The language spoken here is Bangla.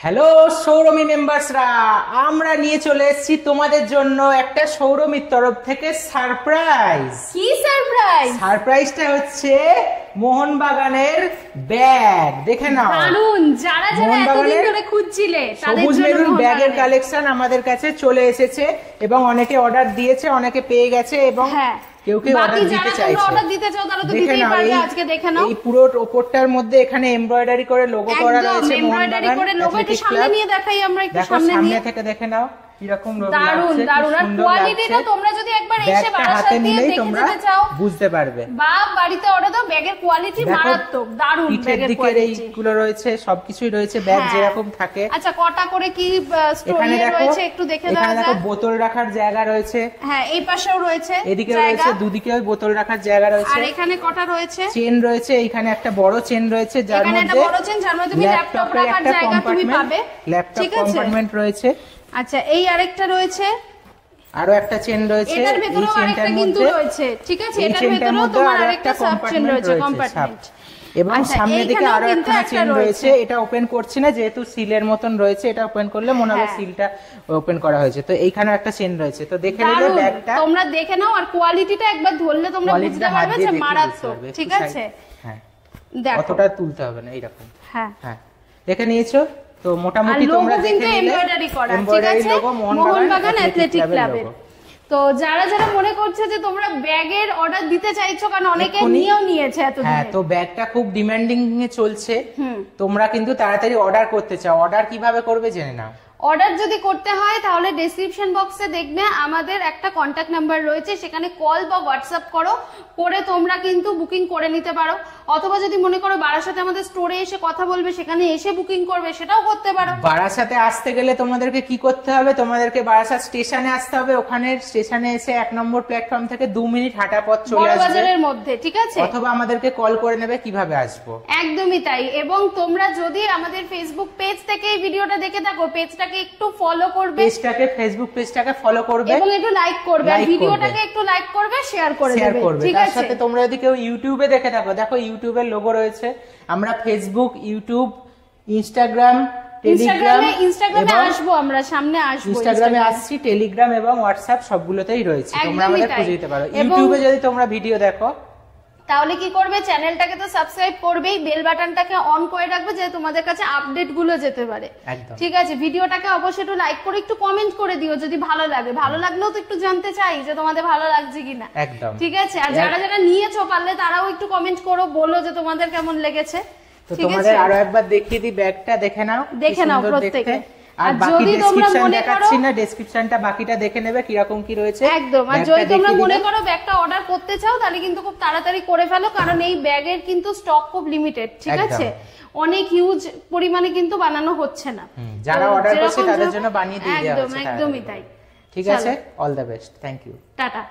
হ্যালো সৌরমী মেম্বার্সরা, আমরা নিয়ে চলে এসেছি তোমাদের জন্য একটা সৌরমীর তরফ থেকে সারপ্রাইজ। কি সারপ্রাইজ? সারপ্রাইজটা হচ্ছে মোহনবাগানের ব্যাগ। দেখে নাও, দারুন। যারা যারা এতদিন ধরে খুঁজছিলে তাদের জন্য মেরুন ব্যাগের কালেকশন আমাদের কাছে চলে এসেছে এবং অনেকে অর্ডার দিয়েছে, অনেকে পেয়ে গেছে এবং কেউ কেউ অর্ডার দিতে চাইছে। অর্ডার দিতে চাও তারা তো দিতেই পারবে। আজকে দেখে নাও, এই পুরো ওপরটার মধ্যে এখানে এমব্রয়ডারি করে লোগো করা রয়েছে। এমব্রয়ডারি করে লোগো। একটু সামনে নিয়ে দেখাই, আমরা একটু সামনে থেকে দেখে নাও কিরকম লোগো। দারুন দারুন। আর কোয়ালিটিটা তোমরা যদি একবার এসে বারাসাত দিয়ে দেখে যেতে চাও বুঝতে পারবে। বা বাড়িতে অর্ডার দাও, ব্যাগের কোয়ালিটি মারাত্মক। দারুন ব্যাগের কোয়ালিটি, এইগুলো রয়েছে, সবকিছুই রয়েছে ব্যাগ যেরকম থাকে। আচ্ছা, কটা করে কি স্টোরি রয়েছে একটু দেখে দাও। এখানে দেখো বোতল রাখার জায়গা রয়েছে। হ্যাঁ, এই পাশেও রয়েছে, এদিকে রয়েছে, দুদিকে বোতল রাখার জায়গা রয়েছে। আর এখানে কটা রয়েছে? চেন রয়েছে, এখানে একটা বড় চেন রয়েছে যার মধ্যে একটা বড় চেন যার মধ্যে তুমি ল্যাপটপ রাখার জায়গা তুমি পাবে। ল্যাপটপ কম্পার্টমেন্ট রয়েছে। আচ্ছা, এই আরেকটা রয়েছে, আরো একটা চেন রয়েছে। এটার ভিতরেও আরেকটা কিন্তু রয়েছে, ঠিক আছে? এটার ভিতরেও তোমার আরেকটা সাব চেন রয়েছে, কম্পার্টমেন্ট। এবং সামনের দিকে আরো একটা চেন রয়েছে। এটা ওপেন করছি না যেহেতু সিলের মতন রয়েছে, এটা ওপেন করলে মনে হবে সিলটা ওপেন করা হয়েছে। তো এইখানে একটা চেন রয়েছে। তো দেখে নিলে ব্যাগটা তোমরা দেখে নাও, আর কোয়ালিটিটা একবার ধরলে তোমরা বুঝতে পারবে যে মারাত্মক, ঠিক আছে? হ্যাঁ, দেখো অতটা তুলতে হবে না, এইরকম। হ্যাঁ হ্যাঁ, দেখে নিয়েছো তো মোটামুটি তোমরা দেখে নিলে এমব্রয়ডারি করা, ঠিক আছে? মোহনবাগান অ্যাথলেটিক ক্লাবের। তো যারা যারা মনে করছে যে তোমরা ব্যাগের অর্ডার দিতে চাইছো, কারণ অনেকে নিয়েও নিয়েছে এতদিন। হ্যাঁ, তো ব্যাগটা খুব ডিমান্ডিং এ চলছে। তোমরা কিন্তু তাড়াতাড়ি অর্ডার করতে চাও। অর্ডার কিভাবে করবে জেনে নাও। অর্ডার যদি করতে হয় তাহলে ডেসক্রিপশন বক্সে দেখবে আমাদের একটা কন্ট্যাক্ট নাম্বার রয়েছে, সেখানে কল বা হোয়াটসঅ্যাপ করে তোমরা কিন্তু বুকিং করে নিতে পারো। অথবা যদি মনে করো বারাসাতে আমাদের স্টোরে এসে কথা বলবে, সেখানে এসে বুকিং করবে, সেটাও করতে পারো। বারাসাতে আসতে গেলে তোমাদেরকে কি করতে হবে? তোমাদেরকে বারাসাত স্টেশনে আসতে হবে। ওখানে স্টেশনে এসে 1 নম্বর প্ল্যাটফর্ম থেকে 2 মিনিট হাঁটা পথ চলে আসবে, বাজারের মধ্যে, ঠিক আছে? অথবা আমাদেরকে কল করে নেবে কিভাবে আসবো। একদমই তাই। এবং তোমরা যদি আমাদের ফেসবুক পেজ থেকে এই ভিডিওটা দেখে থাকো, পেজটাকে একটু ফলো করবে, ফেসবুক পেজটাকে ফলো করবে এবং একটু লাইক করবে, আর ভিডিওটাকে একটু লাইক করবে, শেয়ার করে দেবে, ঠিক আছে? তার সাথে তোমরা যদি কেউ ইউটিউবে দেখে থাকো, দেখো ইউটিউবের লোগো রয়েছে। আমরা ফেসবুক, ইউটিউব, ইনস্টাগ্রামে আসবো, আমরা সামনে আসবো, ইনস্টাগ্রামে আসছি, টেলিগ্রাম এবং হোয়াটসঅ্যাপ সবগুলোতেই রয়েছে। তোমরা আমাদের খুঁজে দিতে পারো। ইউটিউবে যদি তোমরা ভিডিও দেখো তাহলে কি করবে? চ্যানেলটাকে তো সাবস্ক্রাইব করবেই, বেল বাটনটাকে অন করে রাখবে যাতে তোমাদের কাছে আপডেট গুলো যেতে পারে, ঠিক আছে? ভিডিওটাকে অবশ্যই একটু লাইক করে একটু কমেন্ট করে দিও যদি ভালো লাগে। ভালো লাগলেও তো একটু জানতে চাই যে তোমাদের ভালো লাগছে কিনা, ঠিক আছে? আর যারা যারা নিয়েছো পারলে তারাও একটু কমেন্ট করো, বলো যে তোমাদের কেমন লেগেছে। তো তোমাদের আরো একবার দেখিয়ে দিই, ব্যাগটা দেখে নাও প্রত্যেকে। আর বাকি ডেসক্রিপশন দেখাচ্ছি না, ডেসক্রিপশনটা বাকিটা দেখে নেবে কিরকম কি রয়েছে একদম। আর যদি তোমরা মনে করো ব্যাগটা অর্ডার করতে চাও তাহলে কিন্তু খুব তাড়াতাড়ি করে ফেলো, কারণ এই ব্যাগের কিন্তু স্টক খুব লিমিটেড, ঠিক আছে? অনেক হিউজ পরিমাণে কিন্তু বানানো হচ্ছে না। যারা অর্ডার করছে তাদের জন্য বানিয়ে দিয়ে দেওয়া হচ্ছে। একদমই তাই। ঠিক আছে, all the best, thank you, tata.